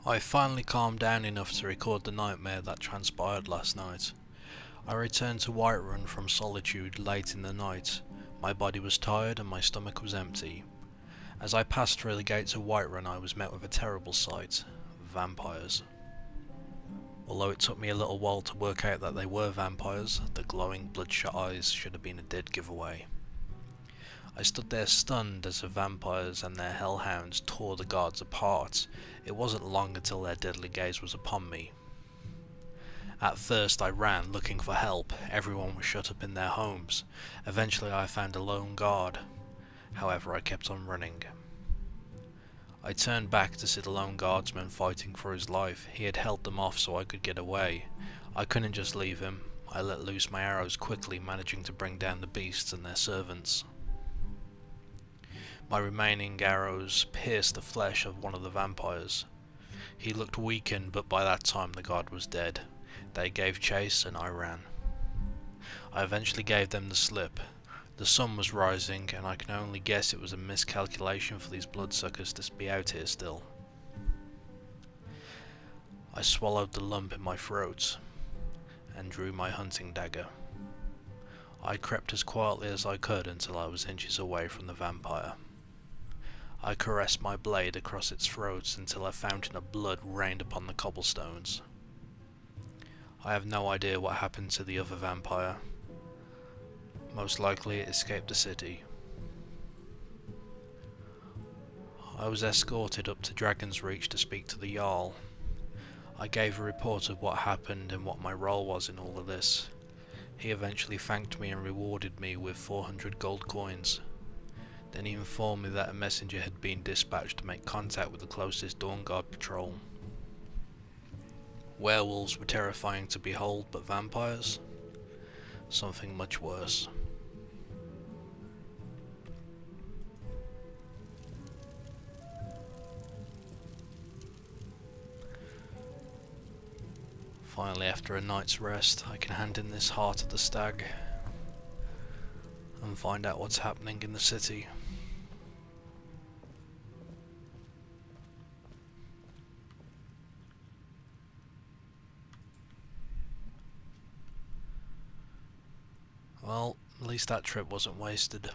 I finally calmed down enough to record the nightmare that transpired last night. I returned to Whiterun from solitude late in the night. My body was tired and my stomach was empty. As I passed through the gates of Whiterun, I was met with a terrible sight: vampires. Although it took me a little while to work out that they were vampires, the glowing bloodshot eyes should have been a dead giveaway. I stood there stunned as the vampires and their hellhounds tore the guards apart. It wasn't long until their deadly gaze was upon me. At first I ran, looking for help. Everyone was shut up in their homes. Eventually I found a lone guard. However, I kept on running. I turned back to see the lone guardsman fighting for his life. He had held them off so I could get away. I couldn't just leave him. I let loose my arrows quickly, managing to bring down the beasts and their servants. My remaining arrows pierced the flesh of one of the vampires. He looked weakened, but by that time the guard was dead. They gave chase and I ran. I eventually gave them the slip. The sun was rising, and I can only guess it was a miscalculation for these bloodsuckers to be out here still. I swallowed the lump in my throat and drew my hunting dagger. I crept as quietly as I could until I was inches away from the vampire. I caressed my blade across its throat until a fountain of blood rained upon the cobblestones. I have no idea what happened to the other vampire. Most likely it escaped the city. I was escorted up to Dragon's Reach to speak to the Jarl. I gave a report of what happened and what my role was in all of this. He eventually thanked me and rewarded me with 400 gold coins. Then he informed me that a messenger had been dispatched to make contact with the closest Dawnguard patrol. Werewolves were terrifying to behold, but vampires? Something much worse. Finally, after a night's rest, I can hand in this heart of the stag and find out what's happening in the city. Well, at least that trip wasn't wasted.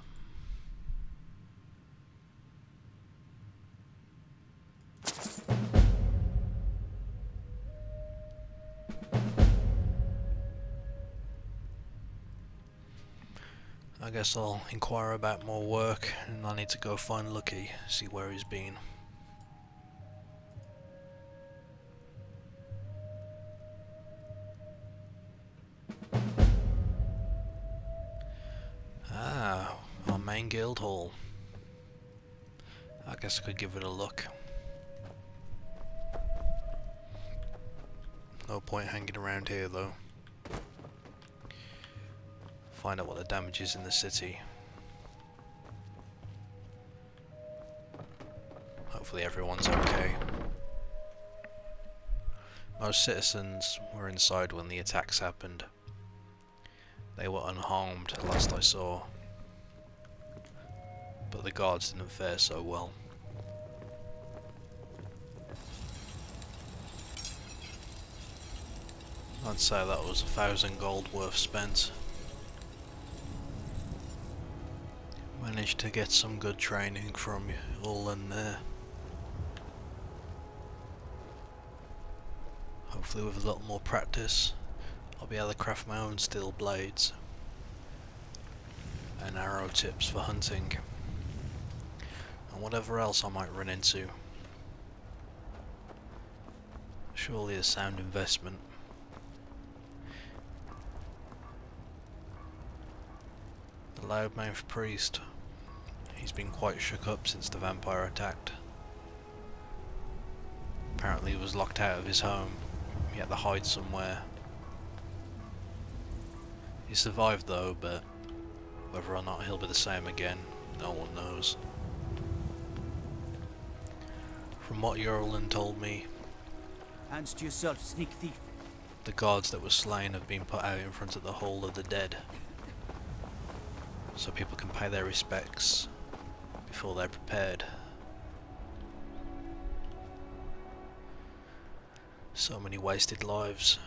I guess I'll inquire about more work, and I need to go find Lucky, see where he's been. Ah, our main guild hall. I guess I could give it a look. No point hanging around here though. Find out what the damage is in the city. Hopefully everyone's okay. Most citizens were inside when the attacks happened. They were unharmed last I saw. But the guards didn't fare so well. I'd say that was 1,000 gold worth spent. Managed to get some good training from all in there. Hopefully with a little more practice I'll be able to craft my own steel blades and arrow tips for hunting and whatever else I might run into. Surely a sound investment. The loudmouth priest. He's been quite shook up since the vampire attacked. Apparently he was locked out of his home. He had to hide somewhere. He survived though, but whether or not he'll be the same again, no one knows. From what Roleplay told me, hands to yourself, sneak thief. The guards that were slain have been put out in front of the Hall of the Dead, so people can pay their respects before they're prepared. So many wasted lives.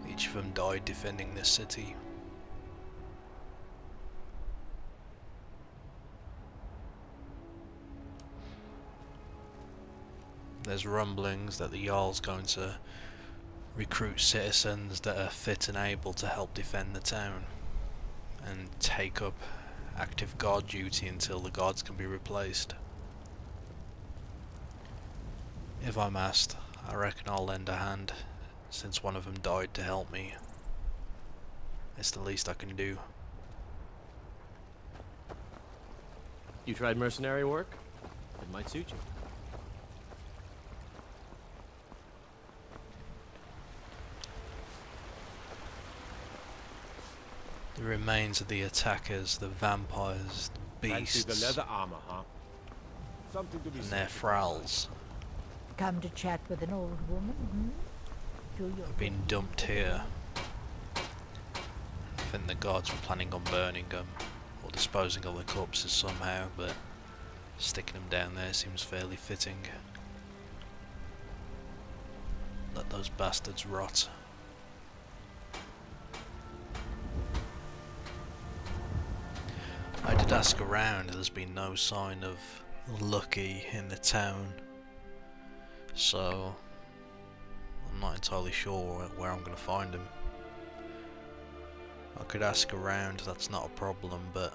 Each of them died defending this city. There's rumblings that the Jarl's going to recruit citizens that are fit and able to help defend the town and take up active guard duty until the guards can be replaced. If I'm asked, I reckon I'll lend a hand, since one of them died to help me. It's the least I can do. You tried mercenary work? It might suit you. The remains of the attackers, the vampires, the Fancy beasts, the leather armor, huh? Something to be and said their about thralls Come to chat with an old woman, Do your have been dumped here. I think the guards were planning on burning them, or disposing of the corpses somehow, but sticking them down there seems fairly fitting. Let those bastards rot. I did ask around, there's been no sign of Lucky in the town, so I'm not entirely sure where I'm going to find him. I could ask around, that's not a problem, but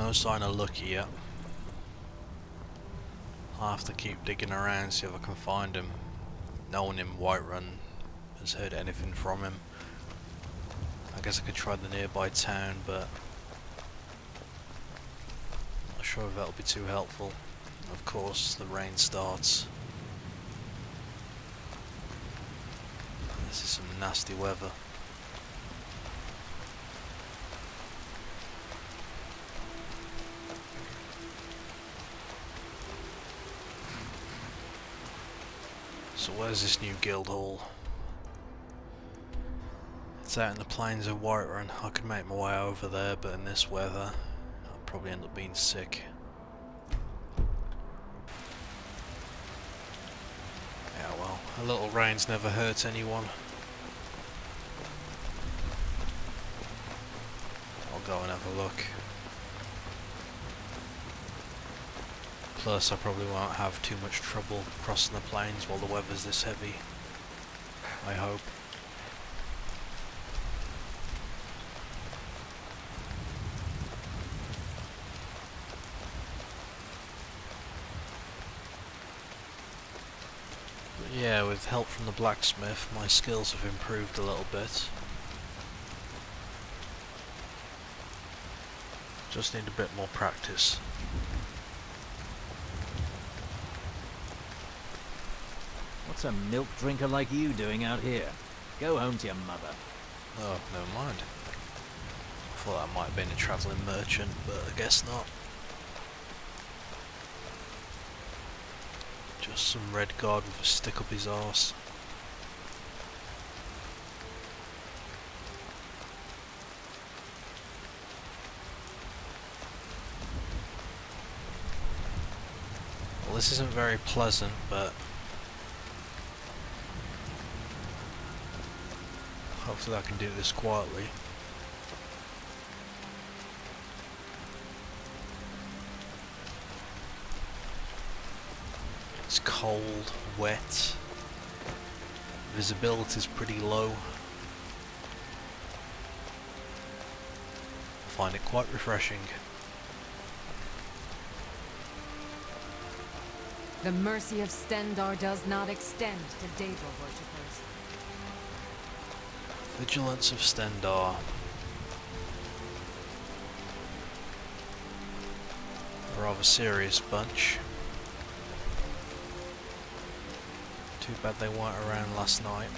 no sign of Lucky yet. I'll have to keep digging around, see if I can find him. No one in Whiterun has heard anything from him. I guess I could try the nearby town, but I'm not sure if that'll be too helpful. Of course, the rain starts. This is some nasty weather. So where's this new guild hall? It's out in the plains of Whiterun. I could make my way over there, but in this weather, I'll probably end up being sick. Yeah, well, a little rain's never hurt anyone. I'll go and have a look. Plus, I probably won't have too much trouble crossing the plains while the weather's this heavy. I hope. But yeah, with help from the blacksmith, my skills have improved a little bit. Just need a bit more practice. What's a milk drinker like you doing out here? Go home to your mother. Oh, never mind. I Thought that might have been a travelling merchant, but I guess not. Just some red guard with a stick up his arse. Well, this isn't very pleasant, but hopefully I can do this quietly. It's cold, wet, visibility is pretty low. I find it quite refreshing. The mercy of Stendarr does not extend to Daedra worshippers. Vigilance of Stendarr. A rather serious bunch. Too bad they weren't around last night.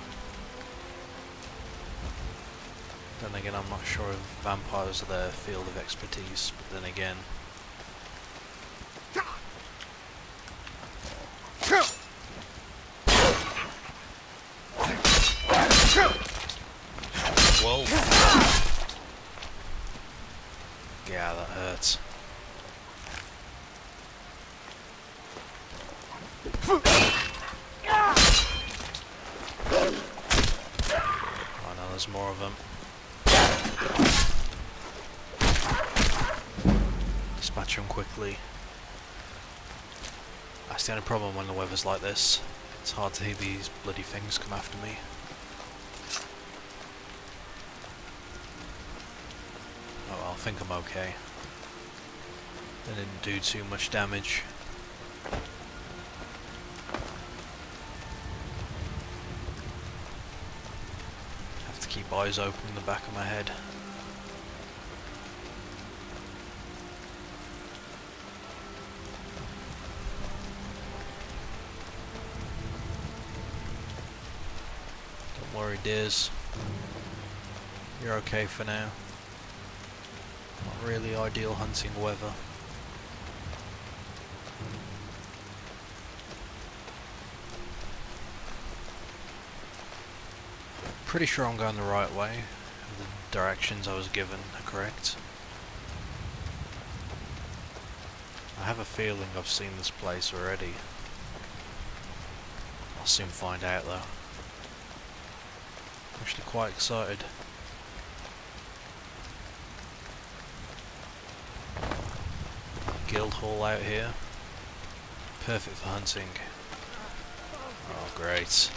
Then again, I'm not sure if vampires are their field of expertise, but then again... Wolf! Yeah, that hurts. Oh no, there's more of them. Dispatch them quickly. That's the only problem when the weather's like this. It's hard to hear these bloody things come after me. Oh well, I think I'm okay. They didn't do too much damage. Have to keep eyes open in the back of my head. Don't worry, dears. You're okay for now. Not really ideal hunting weather. Pretty sure I'm going the right way. The directions I was given are correct. I have a feeling I've seen this place already. I'll soon find out though. I'm actually quite excited. Guild hall out here. Perfect for hunting. Oh great.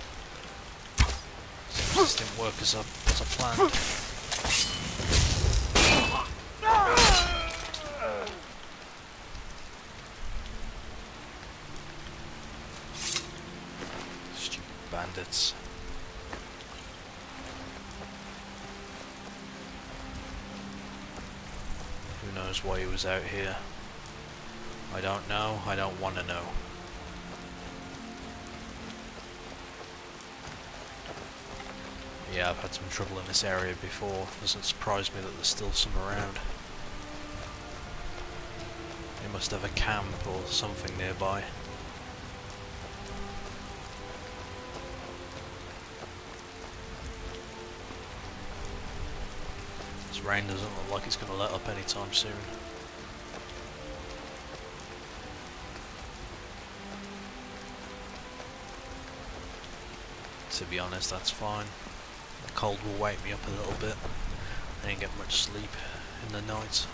This didn't work as I planned. Stupid bandits. Who knows why he was out here? I don't know, I don't want to know. Yeah, I've had some trouble in this area before. Doesn't surprise me that there's still some around. They must have a camp or something nearby. This rain doesn't look like it's going to let up anytime soon. To be honest, that's fine. The cold will wake me up a little bit. I didn't get much sleep in the night.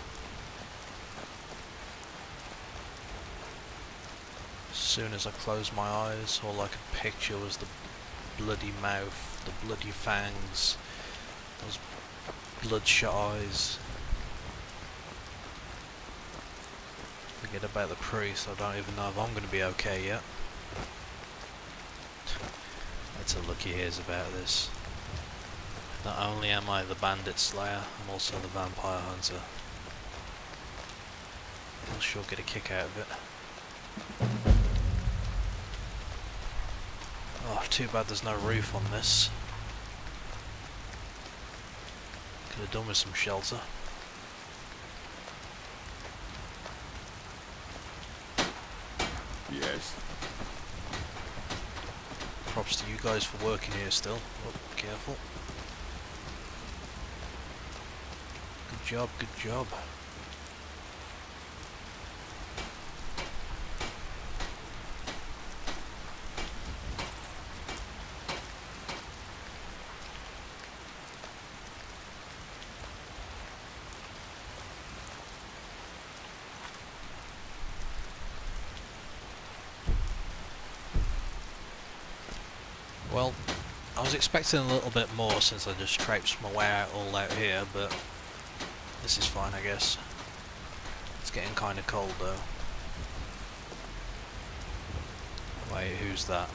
As soon as I closed my eyes, all I could picture was the bloody mouth, the bloody fangs, those bloodshot eyes. Forget about the priest, I don't even know if I'm going to be okay yet. That's a look he hears about this. Not only am I the bandit slayer, I'm also the vampire hunter. I'll sure get a kick out of it. Oh, too bad there's no roof on this. Could have done with some shelter. this. Props to you guys for working here still. Oh, careful. Good job, good job. Well, I was expecting a little bit more since I just traipsed my way all out here, but this is fine, I guess. It's getting kind of cold though. Wait, who's that?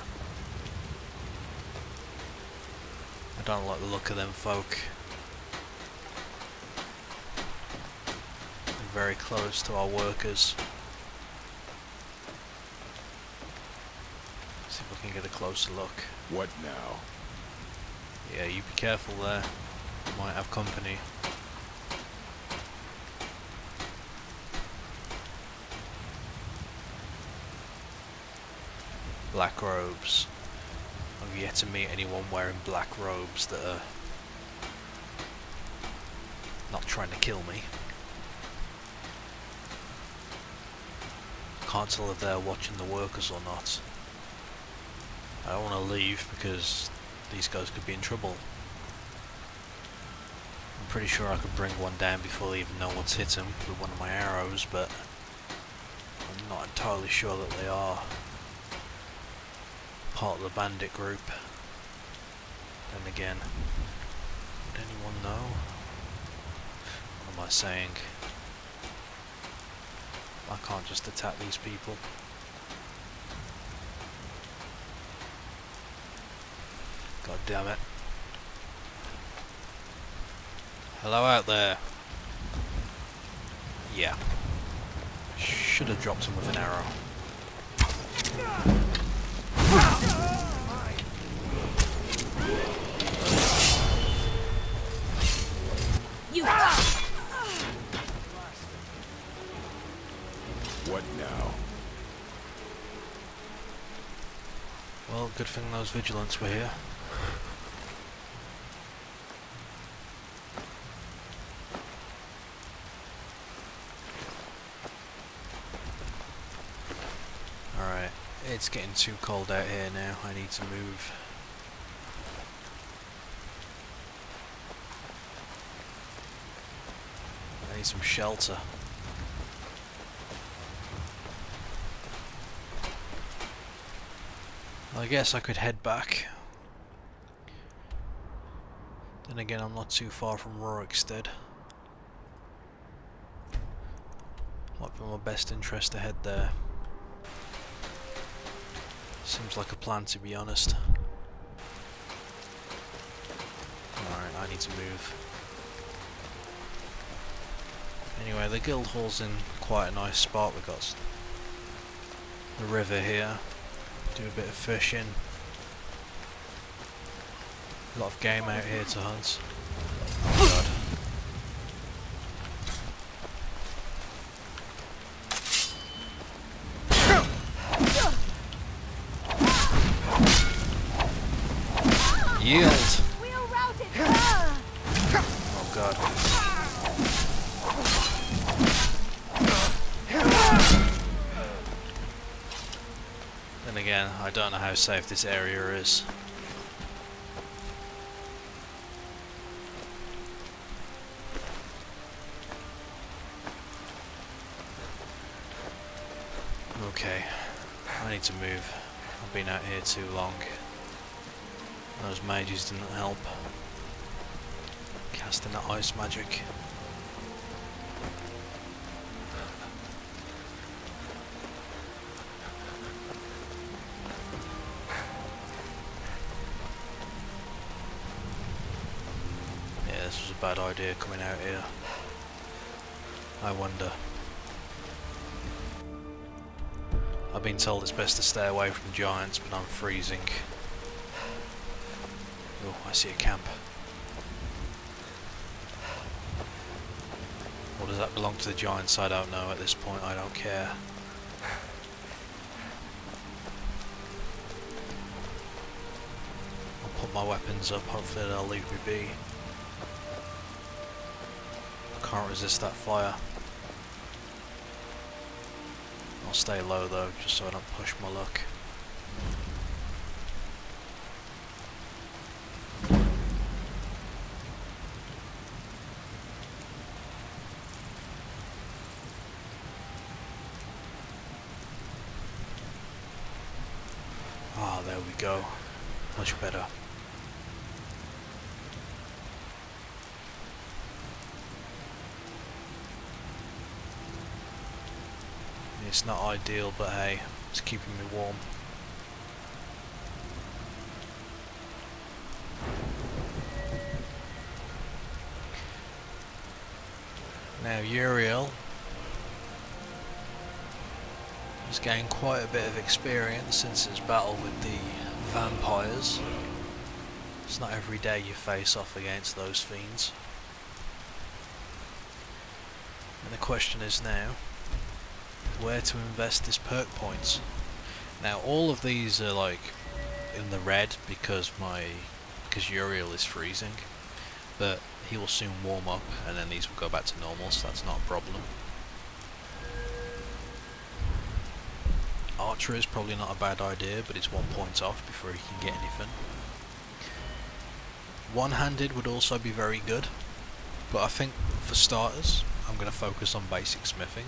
I don't like the look of them folk. They're very close to our workers. See if we can get a closer look. What now? Yeah, you be careful there. You might have company. Black robes. I've yet to meet anyone wearing black robes that are not trying to kill me. Can't tell if they're watching the workers or not. I don't want to leave because these guys could be in trouble. I'm pretty sure I could bring one down before they even know what's hit him with one of my arrows, but I'm not entirely sure that they are part of the bandit group. Then again, would anyone know? What am I saying? I can't just attack these people. God damn it. Hello out there. Yeah. Should have dropped him with an arrow. You. What now? Well, good thing those vigilants were here. Alright, it's getting too cold out here now. I need to move. I need some shelter. I guess I could head back. Then again, I'm not too far from Rorikstead. Might be in my best interest to head there. Seems like a plan, to be honest. Alright, I need to move. Anyway, the guild hall's in quite a nice spot. We've got the river here. Do a bit of fishing. A lot of game out here to hunt. Oh god. Yield! Oh god. Then again, I don't know how safe this area is. Okay, I need to move. I've been out here too long. Those mages didn't help. Casting that ice magic. Yeah, this was a bad idea coming out here. I wonder. I've been told it's best to stay away from giants, but I'm freezing. Oh, I see a camp. Or does that belong to the giants? I don't know at this point, I don't care. put my weapons up, hopefully they'll leave me be. I can't resist that fire. I'll stay low though, just so I don't push my luck. Ah, there we go. Much better. It's not ideal, but hey, it's keeping me warm. Now Uriel has gained quite a bit of experience since his battle with the vampires. It's not every day you face off against those fiends. And the question is now, where to invest his perk points. Now all of these are like in the red because Uriel is freezing, but he will soon warm up and then these will go back to normal, so that's not a problem. Archer is probably not a bad idea, but it's 1 point off before he can get anything. One-handed would also be very good, but I think for starters I'm going to focus on basic smithing.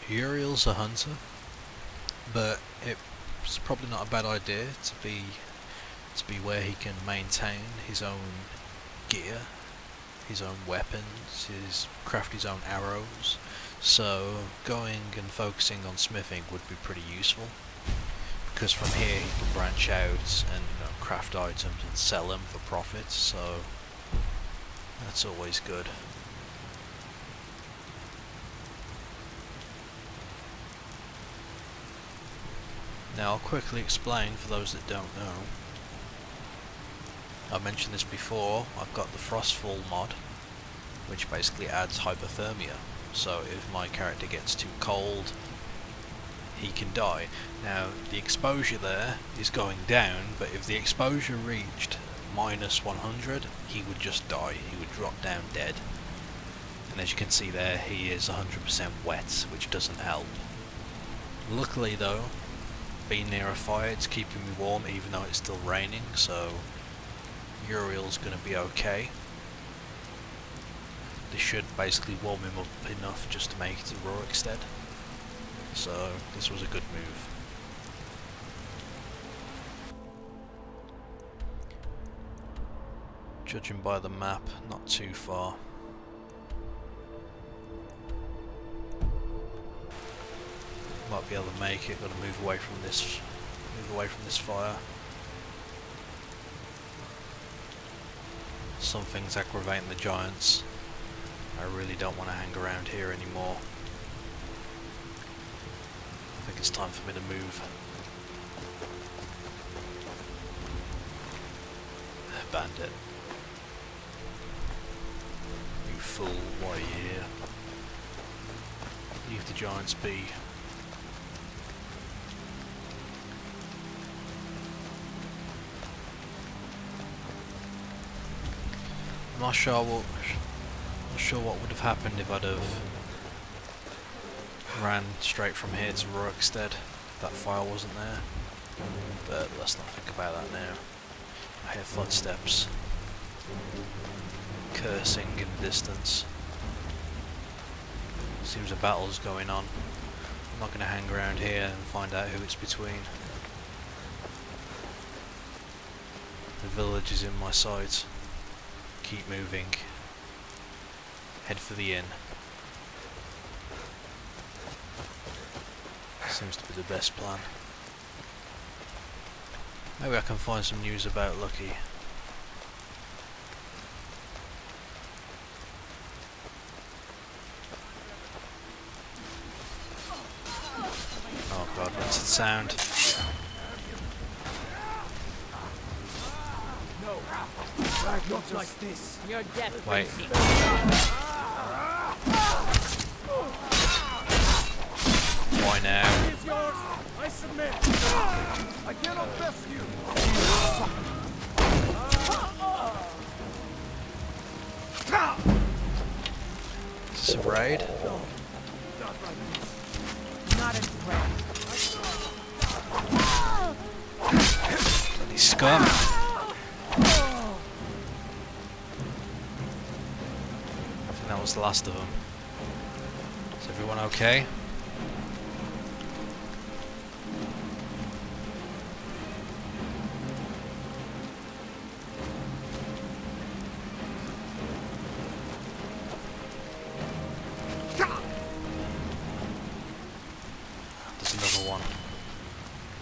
Uriel's a hunter, but it's probably not a bad idea to be where he can maintain his own gear, his own weapons, craft his own arrows. So going and focusing on smithing would be pretty useful, because from here he can branch out and craft items and sell them for profit. So that's always good. Now I'll quickly explain for those that don't know. I mentioned this before, I've got the Frostfall mod, which basically adds hypothermia. So if my character gets too cold, he can die. Now the exposure there is going down, but if the exposure reached -100, he would just die. He would drop down dead. And as you can see there, he is 100% wet, which doesn't help. Luckily though, being near a fire, it's keeping me warm even though it's still raining, so Uriel's gonna be okay. This should basically warm him up enough just to make it to Rorikstead. So this was a good move. Judging by the map, not too far. Might be able to make it. Got to move away from this fire. Something's aggravating the giants. I really don't want to hang around here anymore. I think it's time for me to move. Bandit. You fool, why are you here? Leave the giants be. I'm not sure what would have happened if I'd have ran straight from here to Rorikstead if that fire wasn't there. But let's not think about that now. I hear footsteps, cursing in the distance. Seems a battle's going on. I'm not going to hang around here and find out who it's between. The village is in my sight. Keep moving. Head for the inn. Seems to be the best plan. Maybe I can find some news about Lucky. Oh god, what's the sound? Not like this. You're dead. Wait. Why now? I submit. I cannot Is this a raid? Not as well. Bloody scum. I think that was the last of them. Is everyone okay? There's another one.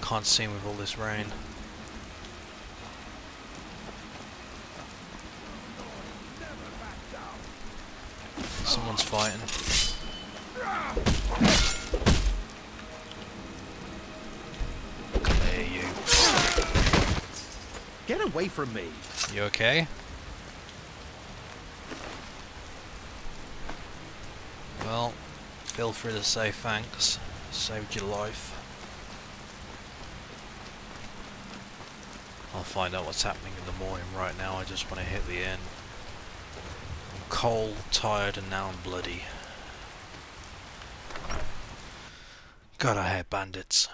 Can't see him with all this rain. Someone's fighting. Come here, you. Get away from me. You okay? Well, feel free to say thanks. Saved your life. I'll find out what's happening in the morning. Right now I just want to hit the end. I'm cold, tired, and now I'm bloody. God, I hate bandits.